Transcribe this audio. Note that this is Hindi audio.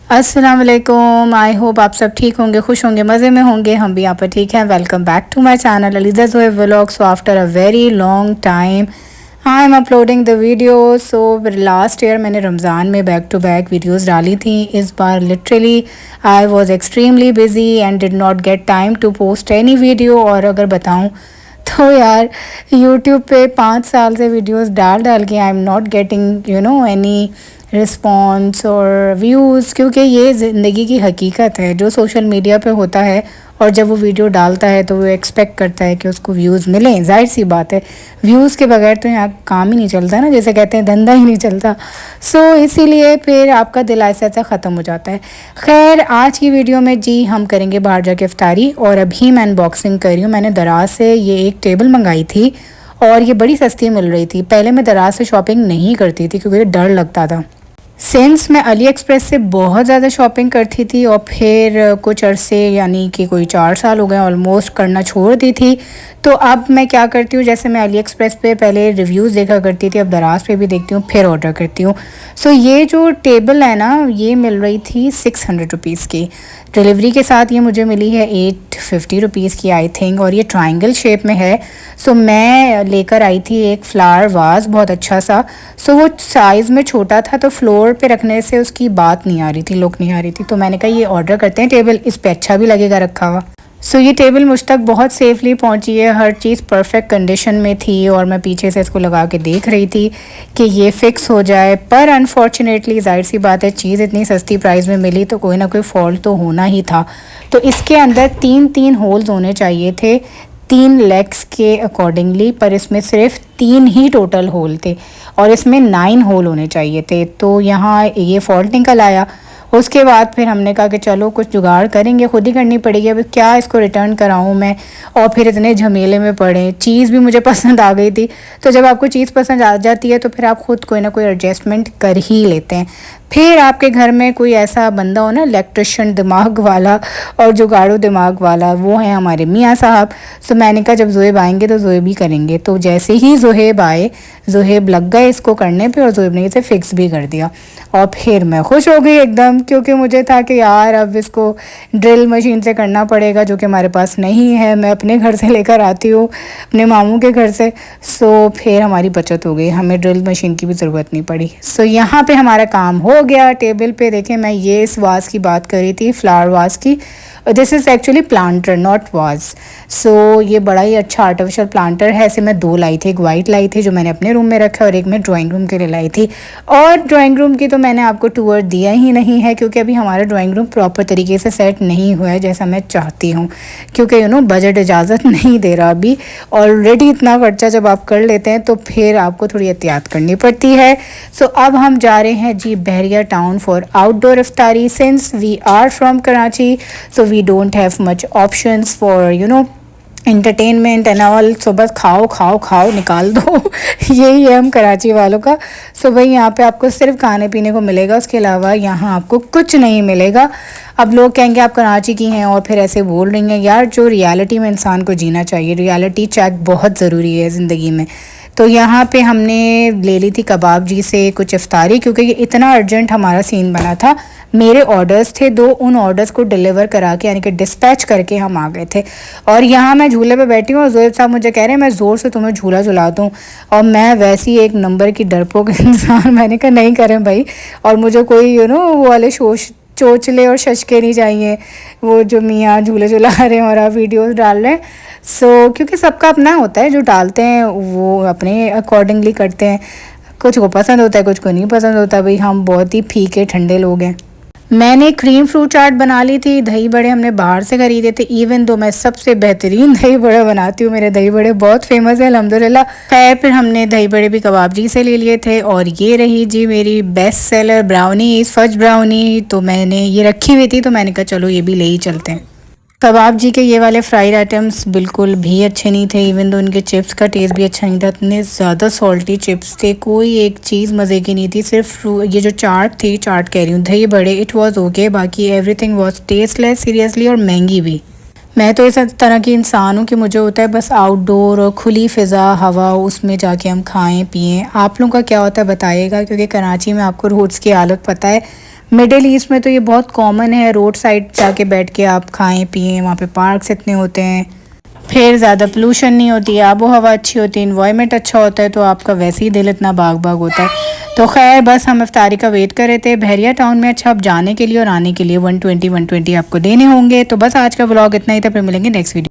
अस्सलाम वालेकुम। आई होप आप सब ठीक होंगे, खुश होंगे, मज़े में होंगे। हम भी यहाँ पर ठीक हैं। Welcome back to my channel Aliza Zohaib vlog. So after a very long time I am uploading the video. So last year मैंने रमज़ान में बैक टू बैक वीडियोस डाली थी। इस बार literally I was extremely busy and did not get time to post any video. और अगर बताऊँ तो यार यूट्यूब पे 5 साल से वीडियोस डाल डाल के I am not getting any response और व्यूज़, क्योंकि ये ज़िंदगी की हकीकत है। जो सोशल मीडिया पे होता है और जब वो वीडियो डालता है तो वो एक्सपेक्ट करता है कि उसको व्यूज़ मिलें। जाहिर सी बात है, व्यूज़ के बगैर तो यहाँ काम ही नहीं चलता ना, जैसे कहते हैं धंधा ही नहीं चलता। सो इसीलिए फिर आपका दिल ऐसा ऐसा ख़त्म हो जाता है। खैर, आज की वीडियो में जी हम करेंगे बाहर जाके इफ्तारी। और अभी मैं अनबॉक्सिंग कर रही हूँ। मैंने दराज से ये एक टेबल मंगाई थी और ये बड़ी सस्ती मिल रही थी। पहले मैं दराज से शॉपिंग नहीं करती थी क्योंकि डर लगता था। सिंस मैं अली एक्सप्रेस से बहुत ज़्यादा शॉपिंग करती थी और फिर कुछ अरसे यानी कि कोई 4 साल हो गए ऑलमोस्ट करना छोड़ दी थी। तो अब मैं क्या करती हूँ, जैसे मैं अली एक्सप्रेस पे पहले रिव्यूज़ देखा करती थी, अब दराज पे भी देखती हूँ, फिर ऑर्डर करती हूँ। सो ये जो टेबल है ना, ये मिल रही थी 600 रुपीज़ की। डिलीवरी के साथ ये मुझे मिली है 850 रुपीज़ की आई थिंक, और ये ट्रायंगल शेप में है। सो मैं लेकर आई थी एक फ्लावर वाज बहुत अच्छा सा। सो वो साइज़ में छोटा था तो फ्लोर पे रखने से उसकी बात नहीं आ रही थी, लुक नहीं आ रही थी। तो मैंने कहा ये ऑर्डर करते हैं टेबल, इस पे अच्छा भी लगेगा रखा हुआ। सो ये टेबल मुझ तक बहुत सेफली पहुंची है। हर चीज़ परफेक्ट कंडीशन में थी और मैं पीछे से इसको लगा के देख रही थी कि ये फ़िक्स हो जाए। पर अनफॉर्चुनेटली जाहिर सी बात है, चीज़ इतनी सस्ती प्राइस में मिली तो कोई ना कोई फॉल्ट तो होना ही था। तो इसके अंदर 3-3 होल्स होने चाहिए थे 3 लेग्स के अकॉर्डिंगली, पर इसमें सिर्फ 3 ही टोटल होल थे और इसमें 9 होल होने चाहिए थे। तो यहाँ ये फॉल्ट निकल आया। उसके बाद फिर हमने कहा कि चलो कुछ जुगाड़ करेंगे, खुद ही करनी पड़ेगी। अब क्या इसको रिटर्न कराऊँ मैं और फिर इतने झमेले में पड़े। चीज़ भी मुझे पसंद आ गई थी। तो जब आपको चीज़ पसंद आ जाती है तो फिर आप खुद कोई ना कोई एडजस्टमेंट कर ही लेते हैं। फिर आपके घर में कोई ऐसा बंदा हो ना, इलेक्ट्रिशियन दिमाग वाला और जुगाड़ू दिमाग वाला, वो है हमारे मियाँ साहब। सो मैंने कहा जब ज़ोहेब आएंगे तो ज़ोहेब ही करेंगे। तो जैसे ही ज़ोहेब आए, ज़ोहेब लग गए इसको करने पे और ज़ोहेब ने इसे फिक्स भी कर दिया। और फिर मैं खुश हो गई एकदम, क्योंकि मुझे था कि यार अब इसको ड्रिल मशीन से करना पड़ेगा, जो कि हमारे पास नहीं है। मैं अपने घर से लेकर आती हूँ, अपने मामू के घर से। सो फिर हमारी बचत हो गई, हमें ड्रिल मशीन की भी ज़रूरत नहीं पड़ी। सो यहाँ पे हमारा काम हो गया। टेबल पे देखें, मैं ये इस वाज की बात कर रही थी, फ्लावर वाज की। This is actually planter not vase. So ये बड़ा ही अच्छा आर्टिफिशियल प्लांटर है। ऐसे मैं 2 लाई थी, एक वाइट लाई थी जो मैंने अपने रूम में रखा और एक मैं ड्राइंग रूम के लिए लाई थी। और ड्राइंग रूम की तो मैंने आपको टूर दिया ही नहीं है, क्योंकि अभी हमारा ड्राइंग रूम प्रॉपर तरीके से सेट नहीं हुआ है जैसा मैं चाहती हूँ, क्योंकि बजट इजाज़त नहीं दे रहा अभी। ऑलरेडी इतना खर्चा जब आप कर लेते हैं तो फिर आपको थोड़ी एहतियात करनी पड़ती है। सो अब हम जा रहे हैं जी Bahria Town for outdoor iftari. Since we are from Karachi, so we don't have much options for entertainment and all. So बस खाओ खाओ खाओ निकाल दो यही है हम कराची वालों का। सो भाई यहाँ पे आपको सिर्फ खाने पीने को मिलेगा, उसके अलावा यहाँ आपको कुछ नहीं मिलेगा। अब लोग कहेंगे आप कराची की हैं और फिर ऐसे बोल रही हैं। यार, जो रियलिटी में इंसान को जीना चाहिए, रियलिटी चेक बहुत ज़रूरी है ज़िंदगी में। तो यहाँ पे हमने ले ली थी कबाब जी से कुछ इफ्तारी, क्योंकि ये इतना अर्जेंट हमारा सीन बना था। मेरे ऑर्डर्स थे 2, उन ऑर्डर्स को डिलीवर करा के यानी कि डिस्पैच करके हम आ गए थे। और यहाँ मैं झूले पे बैठी हूँ और ज़ोहेब साहब मुझे कह रहे हैं मैं ज़ोर से तुम्हें झूला झुला दूँ, और मैं वैसी एक नंबर की डरपोक इंसान, मैंने कहा नहीं करें भाई। और मुझे कोई वो वाले चोचले और शशके नहीं चाहिए, वो जो मियाँ झूले झुला रहे हैं और आप वीडियोस डाल रहे हैं। सो क्योंकि सबका अपना होता है, जो डालते हैं वो अपने अकॉर्डिंगली करते हैं। कुछ को पसंद होता है, कुछ को नहीं पसंद होता। भाई हम बहुत ही फीके ठंडे लोग हैं। मैंने क्रीम फ्रूट चाट बना ली थी। दही बड़े हमने बाहर से ख़रीदे थे। इवन दो मैं सबसे बेहतरीन दही बड़े बनाती हूँ, मेरे दही बड़े बहुत फेमस है अल्हम्दुलिल्लाह। खैर, फिर हमने दही बड़े भी कबाब जी से ले लिए थे। और ये रही जी मेरी best seller brownie, fudge brownie. तो मैंने ये रखी हुई थी तो मैंने कहा चलो ये भी ले ही चलते हैं। कबाब जी के ये वाले फ्राइड आइटम्स बिल्कुल भी अच्छे नहीं थे। इवन दो उनके चिप्स का टेस्ट भी अच्छा नहीं था, इतने ज़्यादा सॉल्टी चिप्स थे, कोई एक चीज़ मज़े की नहीं थी। सिर्फ ये जो चाट थी, चाट कह रही हूँ, दही बड़े, इट वाज ओके, बाकी एवरीथिंग वाज टेस्टलेस सीरियसली, और महंगी भी। मैं तो इस तरह की इंसान हूँ कि मुझे होता है बस आउटडोर और खुली फ़िज़ा हवा, उसमें जाके हम खाएं पिएं। आप लोगों का क्या होता है बताइएगा, क्योंकि कराची में आपको रोड्स की हालत पता है, मिडिल ईस्ट में तो ये बहुत कॉमन है, रोड साइड जाके बैठ के आप खाएं पिएं, वहाँ पे पार्क्स इतने होते हैं, फिर ज़्यादा पोल्यूशन नहीं होती है, आबो हवा अच्छी होती है, इन्वायरमेंट अच्छा होता है, तो आपका वैसे ही दिल इतना बाग बाग होता है। तो खैर बस हम इफ्तारी का वेट कर रहे थे। बहरिया टाउन में अच्छा आप जाने के लिए और आने के लिए 120 आपको देने होंगे। तो बस आज का व्लॉग इतना ही था, फिर मिलेंगे नेक्स्ट वीडियो।